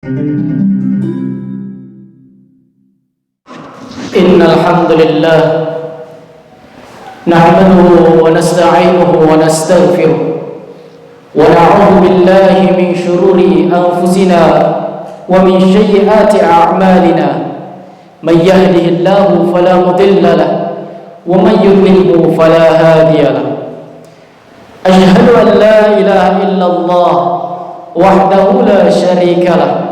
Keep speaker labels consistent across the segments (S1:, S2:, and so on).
S1: Innal hamdalillah nahmaduhu wa nasta'inuhu wa nastaghfiruh wa na'udzu billahi min shururi anfusina wa min sayyiati a'malina may yahdihillahu fala mudilla lahu wa may yudlilhu fala hadiya lahu ashhadu an la ilaha illallah wahdahu la syarika lahu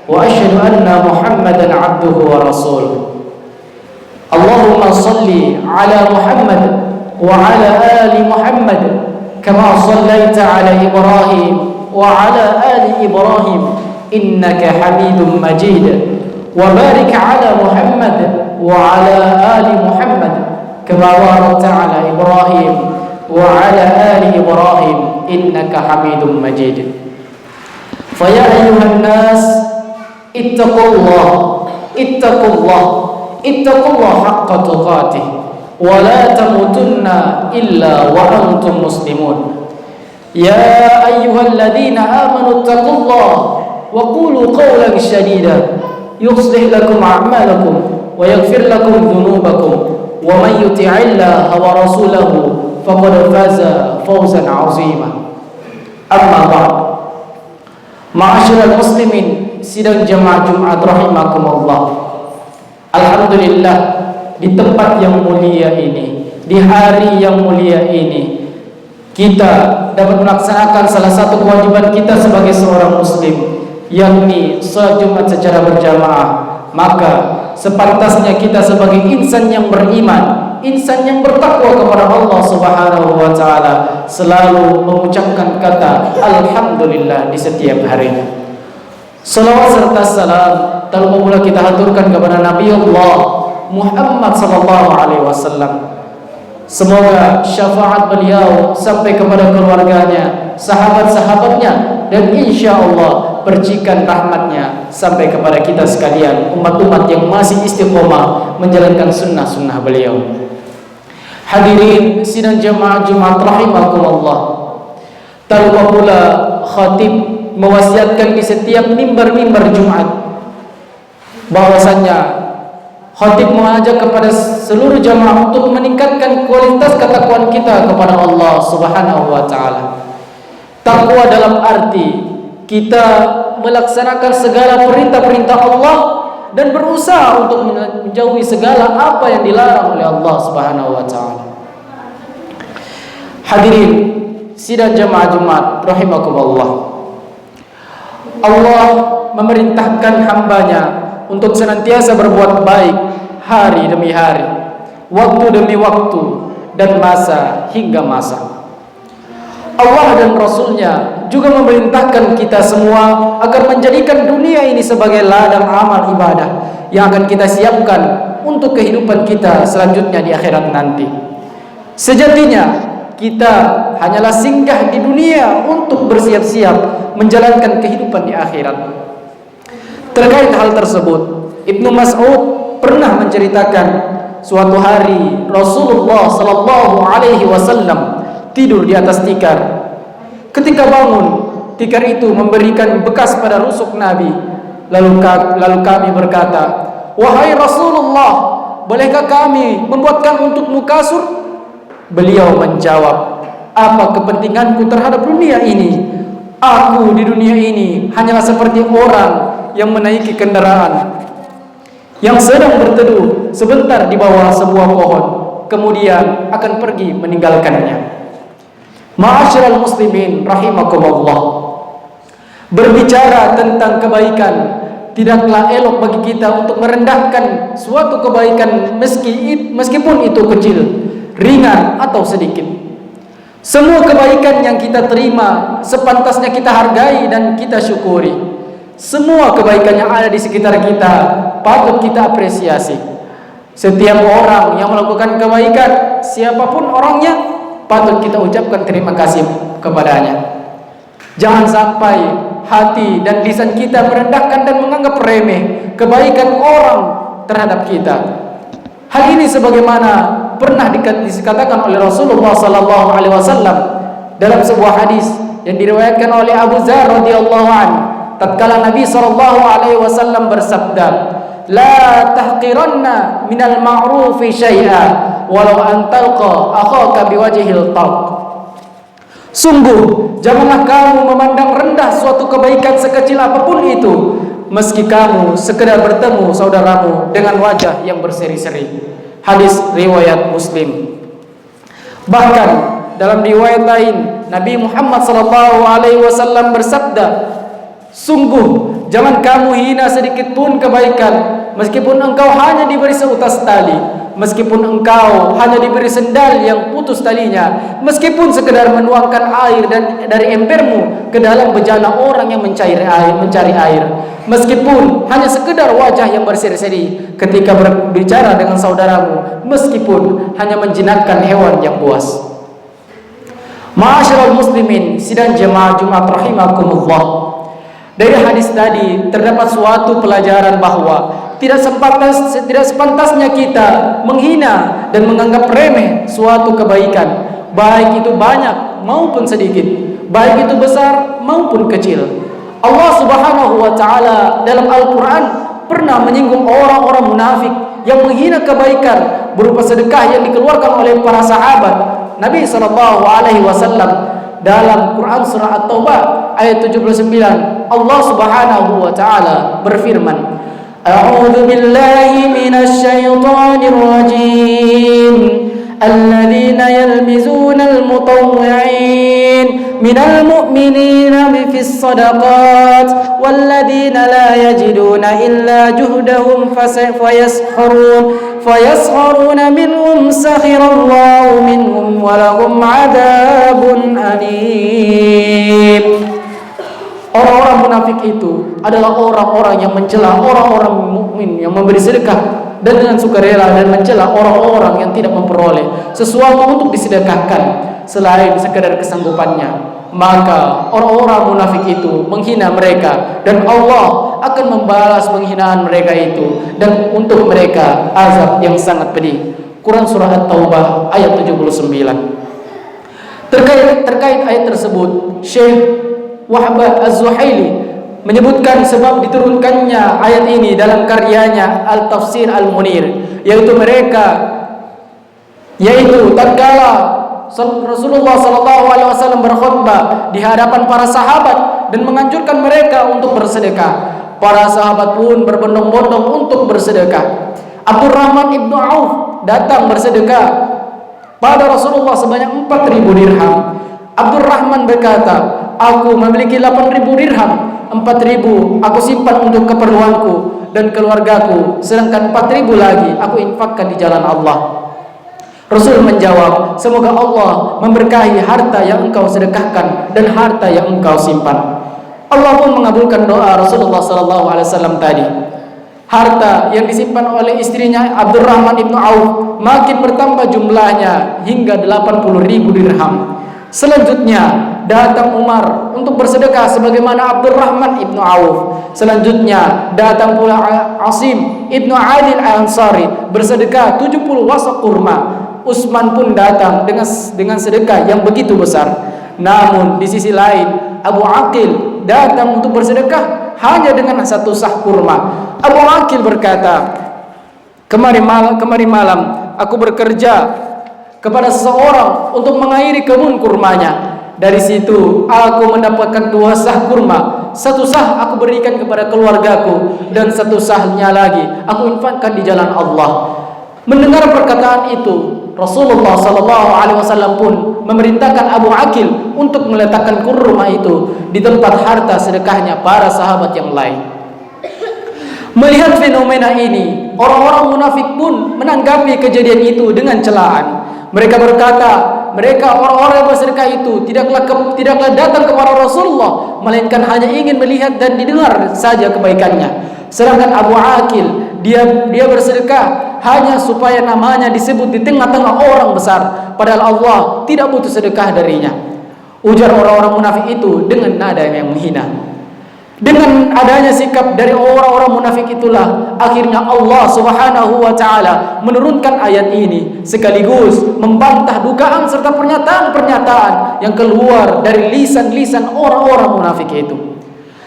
S1: wa ashhadu anna muhammadan 'abduhu wa rasuluh. Allahumma salli ala Muhammad wa ala ali Muhammad kama sallaita ala Ibrahim wa ala ali Ibrahim innaka Hamidum Majid wa barik ala Muhammad wa ala ali Muhammad kama barakta ala Ibrahim wa ala ali Ibrahim innaka Hamidum Majid. Fa ya ayyuhan nas ittaqullah haqqa tuqatih wa la tamutunna illa wa antum muslimun. Ya ayyuhalladzina amanu ittaqullaha wa qulu qawlan sadida yuslih lakum a'malakum wa yaghfir lakum dhunubakum wa man yuti'illaha wa rasulahu faqad faza fawzan 'azima. Amma ba'd. Ma'asyiral muslimin sidang jemaah Jumat rahimakumullah. Alhamdulillah, di tempat yang mulia ini, di hari yang mulia ini, kita dapat melaksanakan salah satu kewajiban kita sebagai seorang muslim, yakni salat Jumat secara berjamaah. Maka sepantasnya kita sebagai insan yang beriman, insan yang bertakwa kepada Allah Subhanahu wa taala, selalu mengucapkan kata alhamdulillah di setiap harinya. Salawat serta salam tanpa mula kita haturkan kepada Nabi Allah Muhammad sallallahu alaihi wasallam. Semoga syafaat beliau sampai kepada keluarganya, sahabat-sahabatnya, dan insyaallah percikan rahmatnya sampai kepada kita sekalian, umat-umat yang masih istiqomah menjalankan sunnah-sunnah beliau. Hadirin sidang jemaah Jumat rahimakumullah. Tanpa pula khatib mewasiatkan di setiap mimbar-mimbar Jumat bahwasanya khatib mengajak kepada seluruh jamaah untuk meningkatkan kualitas ketakwaan kita kepada Allah Subhanahu wa taala. Takwa dalam arti kita melaksanakan segala perintah-perintah Allah dan berusaha untuk menjauhi segala apa yang dilarang oleh Allah Subhanahu wa taala. Hadirin sidang jamaah Jumat rahimakumullah. Allah memerintahkan hambanya untuk senantiasa berbuat baik hari demi hari, waktu demi waktu, dan masa hingga masa. Allah dan Rasulnya juga memerintahkan kita semua agar menjadikan dunia ini sebagai ladang amal ibadah yang akan kita siapkan untuk kehidupan kita selanjutnya di akhirat nanti. Sejatinya kita hanyalah singgah di dunia untuk bersiap-siap menjalankan kehidupan di akhirat. Terkait hal tersebut, Ibnu Mas'ud pernah menceritakan suatu hari Rasulullah sallallahu alaihi wasallam tidur di atas tikar. Ketika bangun, tikar itu memberikan bekas pada rusuk Nabi. Lalu kami berkata, "Wahai Rasulullah, bolehkah kami membuatkan untukmu kasur?" Beliau menjawab, "Apa kepentinganku terhadap dunia ini? Aku di dunia ini hanyalah seperti orang yang menaiki kendaraan yang sedang berteduh sebentar di bawah sebuah pohon, kemudian akan pergi meninggalkannya." Ma'asyiral muslimin rahimakumullah. Berbicara tentang kebaikan, tidaklah elok bagi kita untuk merendahkan suatu kebaikan meskipun itu kecil, ringan atau sedikit. Semua kebaikan yang kita terima sepantasnya kita hargai dan kita syukuri. Semua kebaikan yang ada di sekitar kita patut kita apresiasi. Setiap orang yang melakukan kebaikan, siapapun orangnya, patut kita ucapkan terima kasih kepadanya. Jangan sampai hati dan lisan kita merendahkan dan menganggap remeh kebaikan orang terhadap kita. Hal ini sebagaimana pernah dikatakan oleh Rasulullah sallallahu alaihi wasallam dalam sebuah hadis yang diriwayatkan oleh Abu Dzar radhiyallahu anhu, tatkala Nabi SAW bersabda, "La tahqiranna minal ma'rufi syai'a walau an talqa akhaka biwajhil talq." Sungguh, janganlah kamu memandang rendah suatu kebaikan sekecil apapun itu, meski kamu sekedar bertemu saudaramu dengan wajah yang berseri-seri. Hadis riwayat Muslim. Bahkan dalam riwayat lain, Nabi Muhammad SAW bersabda, "Sungguh, jangan kamu hina sedikit pun kebaikan, meskipun engkau hanya diberi seutas tali, meskipun engkau hanya diberi sendal yang putus talinya, meskipun sekedar menuangkan air dari embermu ke dalam bejana orang yang mencari air, meskipun hanya sekedar wajah yang berseri-seri ketika berbicara dengan saudaramu, meskipun hanya menjinakkan hewan yang buas." Ma'asyiral muslimin, sidang jemaah Jumat rahimakumullah. Dari hadis tadi terdapat suatu pelajaran bahwa tidak sepantasnya kita menghina dan menganggap remeh suatu kebaikan, baik itu banyak maupun sedikit, baik itu besar maupun kecil. Allah Subhanahu wa taala dalam Al-Qur'an pernah menyinggung orang-orang munafik yang menghina kebaikan berupa sedekah yang dikeluarkan oleh para sahabat Nabi SAW. Dalam Quran surah At-Taubah ayat 79, Allah Subhanahu wa taala berfirman, "A'udzu billahi minasy syaithanir rajim. Alladzina yalmizunal mutawwi'in minal mu'minina fis shadaqat walladzina la yajiduna illa juhdahum fayaskhuruna minhum sakhirallahu minhum walahum 'adzabun alim." Orang-orang munafik itu adalah orang-orang yang mencela orang-orang mukmin yang memberi sedekah dan dengan sukarela, dan mencela orang-orang yang tidak memperoleh sesuatu untuk disedekahkan selain sekadar kesanggupannya. Maka orang-orang munafik itu menghina mereka, dan Allah akan membalas penghinaan mereka itu, dan untuk mereka azab yang sangat pedih. Quran surah At-Taubah ayat 79. Terkait ayat tersebut, Syekh Wahbah Az-Zuhaili menyebutkan sebab diturunkannya ayat ini dalam karyanya Al-Tafsir Al-Munir, yaitu tatkala Rasulullah SAW berkhutbah di hadapan para sahabat dan menganjurkan mereka untuk bersedekah. Para sahabat pun berbondong-bondong untuk bersedekah. Abdurrahman ibnu Auf datang bersedekah pada Rasulullah sebanyak 4.000 dirham. Abdurrahman berkata, "Aku memiliki 8.000 dirham, 4.000 aku simpan untuk keperluanku dan keluargaku, sedangkan 4.000 lagi aku infakkan di jalan Allah." Rasul menjawab, "Semoga Allah memberkahi harta yang engkau sedekahkan dan harta yang engkau simpan." Allah pun mengabulkan doa Rasulullah SAW tadi. Harta yang disimpan oleh istrinya Abdurrahman ibnu Auf makin bertambah jumlahnya hingga 80.000 dirham. Selanjutnya datang Umar untuk bersedekah sebagaimana Abdurrahman ibnu Auf. Selanjutnya datang pula Asim ibnu Adil Al-Ansari bersedekah 70 wasak kurma. Utsman pun datang dengan sedekah yang begitu besar. Namun di sisi lain Abu Aqil datang untuk bersedekah hanya dengan 1 sah kurma. Abu Aqil berkata, kemarin malam aku bekerja kepada seseorang untuk mengairi kebun kurmanya. Dari situ aku mendapatkan 2 sah kurma. 1 sah aku berikan kepada keluargaku, dan 1 sahnya lagi aku infakkan di jalan Allah. Mendengar perkataan itu, Rasulullah SAW pun memerintahkan Abu Aqil untuk meletakkan kurma itu di tempat harta sedekahnya para sahabat yang lain. Melihat fenomena ini, orang-orang munafik pun menanggapi kejadian itu dengan celaan. Mereka berkata, mereka orang-orang yang bersedekah itu tidaklah datang kepada Rasulullah, melainkan hanya ingin melihat dan didengar saja kebaikannya. Sedangkan Abu Aqil, dia bersedekah hanya supaya namanya disebut di tengah-tengah orang besar, padahal Allah tidak butuh sedekah darinya. Ujar orang-orang munafik itu dengan nada yang menghina. Dengan adanya sikap dari orang-orang munafik itulah akhirnya Allah Subhanahu wa taala menurunkan ayat ini sekaligus membantah dugaan serta pernyataan-pernyataan yang keluar dari lisan-lisan orang-orang munafik itu.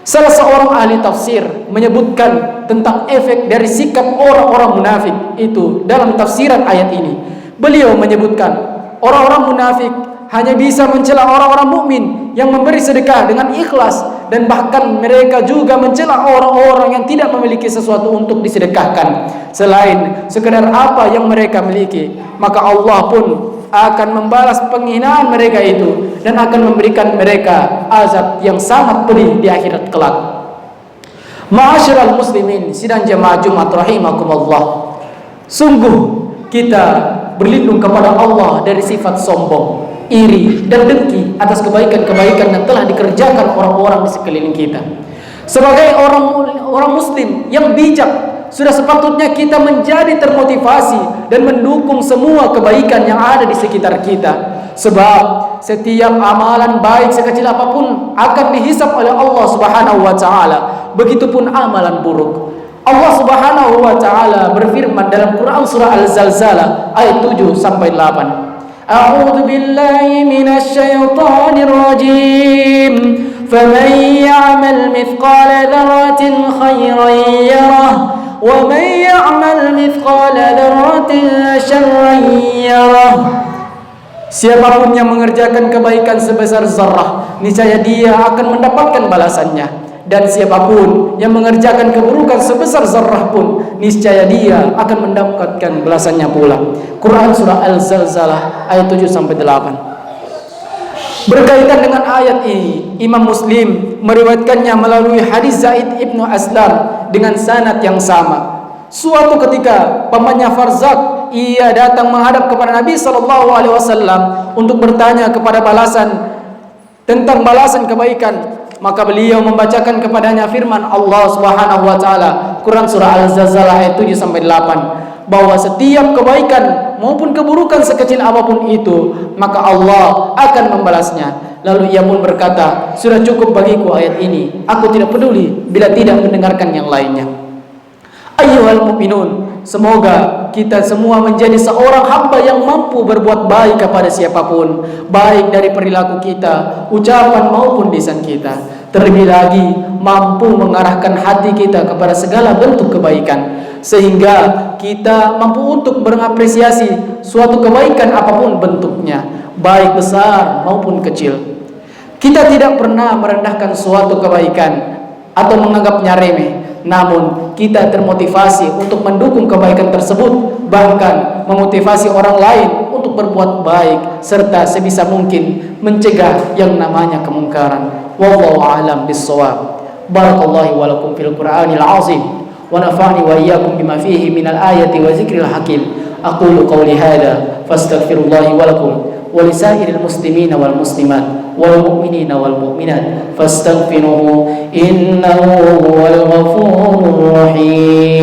S1: Salah seorang ahli tafsir menyebutkan tentang efek dari sikap orang-orang munafik itu dalam tafsiran ayat ini. Beliau menyebutkan orang-orang munafik hanya bisa mencela orang-orang mukmin yang memberi sedekah dengan ikhlas, dan bahkan mereka juga mencela orang-orang yang tidak memiliki sesuatu untuk disedekahkan selain sekedar apa yang mereka miliki. Maka Allah pun akan membalas penghinaan mereka itu dan akan memberikan mereka azab yang sangat pedih di akhirat kelak. Ma'asyiral muslimin sidang jemaah Jumat rahimakumullah, sungguh kita berlindung kepada Allah dari sifat sombong, iri dan dengki atas kebaikan-kebaikan yang telah dikerjakan orang-orang di sekeliling kita. Sebagai orang muslim yang bijak, sudah sepatutnya kita menjadi termotivasi dan mendukung semua kebaikan yang ada di sekitar kita. Sebab setiap amalan baik sekecil apapun akan dihisap oleh Allah Subhanahu wa taala. Begitupun amalan buruk. Allah Subhanahu wa taala berfirman dalam Quran surah Al-Zalzalah ayat 7 sampai 8. A'udzu billahi minasy syaithanir rajim. Faman ya'mal mithqala dzarratin khairan yarah wa man ya'mal mithqala dzarratin syarran yarah. Siapapun yang mengerjakan kebaikan sebesar zarrah, niscaya dia akan mendapatkan balasannya. Dan siapapun yang mengerjakan keburukan sebesar zarrah pun, niscaya dia akan mendapatkan balasannya pula. Quran surah Al-Zalzalah ayat 7 sampai 8. Berkaitan dengan ayat ini, Imam Muslim meriwayatkannya melalui hadis Zaid ibnu Aslam dengan sanad yang sama. Suatu ketika pamannya Farzak, ia datang menghadap kepada Nabi SAW untuk bertanya kepada tentang balasan kebaikan. Maka beliau membacakan kepadanya firman Allah Subhanahu wa taala, Quran surah Al-Zalzalah ayat 7 sampai 8, bahwa setiap kebaikan maupun keburukan sekecil apapun itu, maka Allah akan membalasnya. Lalu ia pun berkata, sudah cukup bagiku ayat ini, aku tidak peduli bila tidak mendengarkan yang lainnya. Ayyuhal mu'minun, semoga kita semua menjadi seorang hamba yang mampu berbuat baik kepada siapapun, baik dari perilaku kita, ucapan maupun lisan kita. Terlebih lagi mampu mengarahkan hati kita kepada segala bentuk kebaikan, sehingga kita mampu untuk mengapresiasi suatu kebaikan apapun bentuknya, baik besar maupun kecil. Kita tidak pernah merendahkan suatu kebaikan atau menganggapnya remeh, namun kita termotivasi untuk mendukung kebaikan tersebut, bahkan memotivasi orang lain untuk berbuat baik, serta sebisa mungkin mencegah yang namanya kemungkaran. Wallahu a'lam bis-shawab. Barakallahu wa lakum fil Qur'anil 'azim wa nafa'ani wa iyyakum bima fihi minal ayati wa dzikril hakim. Aqulu qawli hadza fastaghfirullahi wa lakum wa lisairil muslimina wal muslimat wal mu'minina wal mu'minat fastaghfiruhu innahu huwal ghafurur rahim.